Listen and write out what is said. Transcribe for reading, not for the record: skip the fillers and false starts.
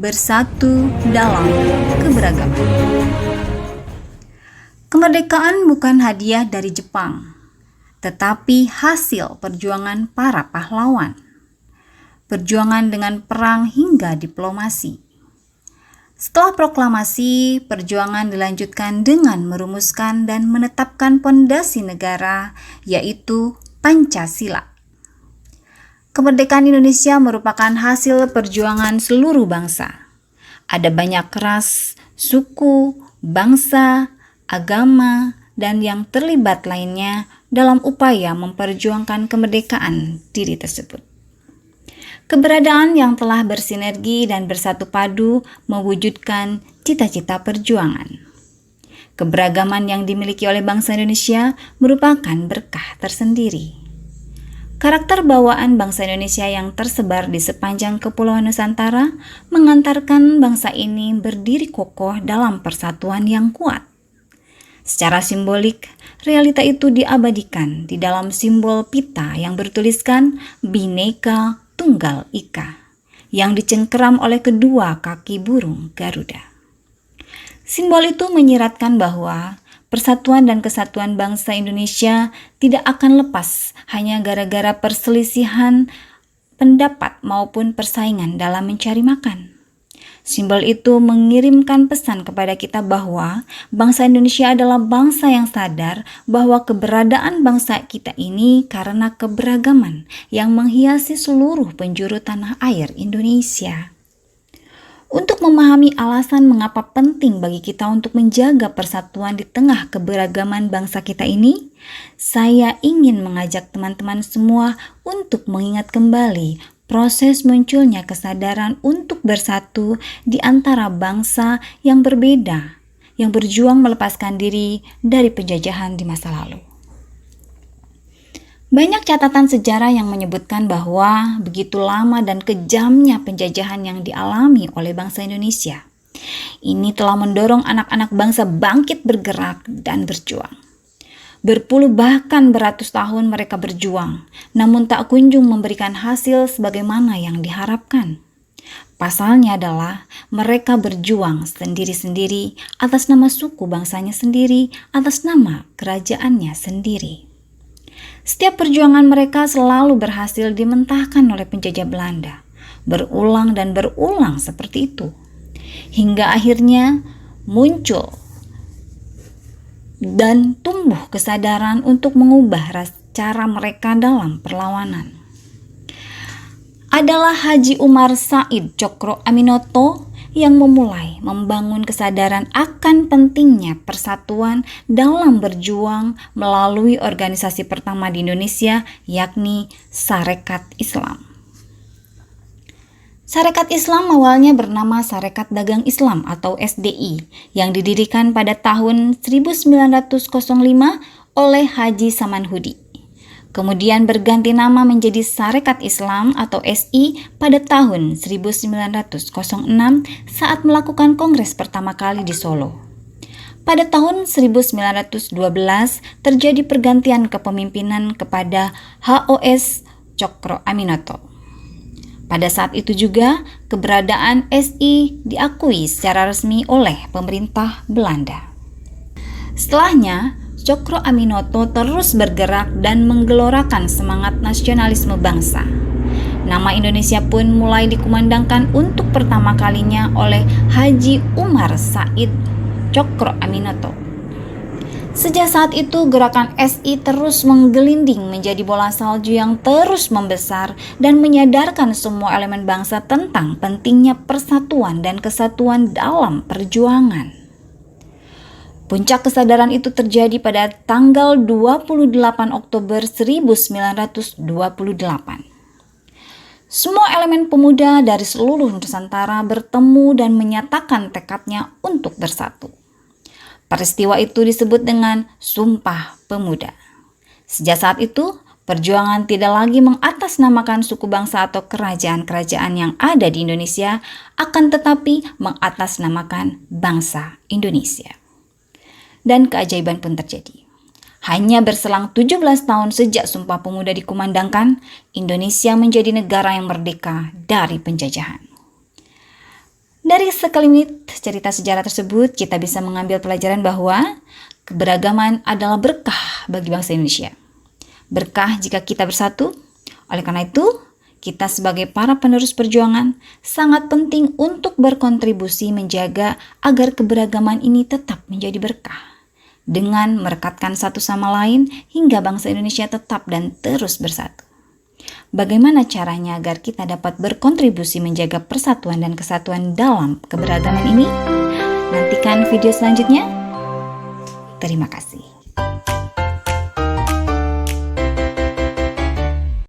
bersatu dalam keberagaman. Kemerdekaan bukan hadiah dari Jepang, tetapi hasil perjuangan para pahlawan. Perjuangan dengan perang hingga diplomasi. Setelah proklamasi, perjuangan dilanjutkan dengan merumuskan dan menetapkan pondasi negara, yaitu Pancasila. Kemerdekaan Indonesia merupakan hasil perjuangan seluruh bangsa. Ada banyak ras, suku, bangsa, agama, dan yang terlibat lainnya dalam upaya memperjuangkan kemerdekaan diri tersebut. Keberadaan yang telah bersinergi dan bersatu padu mewujudkan cita-cita perjuangan. Keberagaman yang dimiliki oleh bangsa Indonesia merupakan berkah tersendiri. Karakter bawaan bangsa Indonesia yang tersebar di sepanjang Kepulauan Nusantara mengantarkan bangsa ini berdiri kokoh dalam persatuan yang kuat. Secara simbolik, realita itu diabadikan di dalam simbol pita yang bertuliskan Bhinneka Tunggal Ika yang dicengkeram oleh kedua kaki burung Garuda. Simbol itu menyiratkan bahwa persatuan dan kesatuan bangsa Indonesia tidak akan lepas hanya gara-gara perselisihan pendapat maupun persaingan dalam mencari makan. Simbol itu mengirimkan pesan kepada kita bahwa bangsa Indonesia adalah bangsa yang sadar bahwa keberadaan bangsa kita ini karena keberagaman yang menghiasi seluruh penjuru tanah air Indonesia. Untuk memahami alasan mengapa penting bagi kita untuk menjaga persatuan di tengah keberagaman bangsa kita ini, saya ingin mengajak teman-teman semua untuk mengingat kembali proses munculnya kesadaran untuk bersatu di antara bangsa yang berbeda, yang berjuang melepaskan diri dari penjajahan di masa lalu. Banyak catatan sejarah yang menyebutkan bahwa begitu lama dan kejamnya penjajahan yang dialami oleh bangsa Indonesia. Ini telah mendorong anak-anak bangsa bangkit bergerak dan berjuang. Berpuluh bahkan beratus tahun mereka berjuang, namun tak kunjung memberikan hasil sebagaimana yang diharapkan. Pasalnya adalah mereka berjuang sendiri-sendiri atas nama suku bangsanya sendiri, atas nama kerajaannya sendiri. Setiap perjuangan mereka selalu berhasil dimentahkan oleh penjajah Belanda, berulang dan berulang seperti itu. Hingga akhirnya muncul dan tumbuh kesadaran untuk mengubah cara mereka dalam perlawanan. Adalah Haji Umar Said Cokro Aminoto yang memulai membangun kesadaran akan pentingnya persatuan dalam berjuang melalui organisasi pertama di Indonesia, yakni Sarekat Islam. Sarekat Islam awalnya bernama Sarekat Dagang Islam atau SDI yang didirikan pada tahun 1905 oleh Haji Samanhudi. Kemudian berganti nama menjadi Sarekat Islam atau SI pada tahun 1906 saat melakukan kongres pertama kali di Solo. Pada tahun 1912 terjadi pergantian kepemimpinan kepada HOS Cokro Aminoto. Pada saat itu juga, keberadaan SI diakui secara resmi oleh pemerintah Belanda. Setelahnya, Cokro Aminoto terus bergerak dan menggelorakan semangat nasionalisme bangsa. Nama Indonesia pun mulai dikumandangkan untuk pertama kalinya oleh Haji Umar Said Cokro Aminoto. Sejak saat itu, gerakan SI terus menggelinding menjadi bola salju yang terus membesar dan menyadarkan semua elemen bangsa tentang pentingnya persatuan dan kesatuan dalam perjuangan. Puncak kesadaran itu terjadi pada tanggal 28 Oktober 1928. Semua elemen pemuda dari seluruh Nusantara bertemu dan menyatakan tekadnya untuk bersatu. Peristiwa itu disebut dengan Sumpah Pemuda. Sejak saat itu, perjuangan tidak lagi mengatasnamakan suku bangsa atau kerajaan-kerajaan yang ada di Indonesia, akan tetapi mengatasnamakan bangsa Indonesia. Dan keajaiban pun terjadi. Hanya berselang 17 tahun sejak Sumpah Pemuda dikumandangkan, Indonesia menjadi negara yang merdeka dari penjajahan. Dari sekelumit cerita sejarah tersebut, kita bisa mengambil pelajaran bahwa keberagaman adalah berkah bagi bangsa Indonesia. Berkah jika kita bersatu. Oleh karena itu, kita sebagai para penerus perjuangan sangat penting untuk berkontribusi menjaga agar keberagaman ini tetap menjadi berkah, dengan merekatkan satu sama lain hingga bangsa Indonesia tetap dan terus bersatu. Bagaimana caranya agar kita dapat berkontribusi menjaga persatuan dan kesatuan dalam keberagaman ini? Nantikan video selanjutnya. Terima kasih.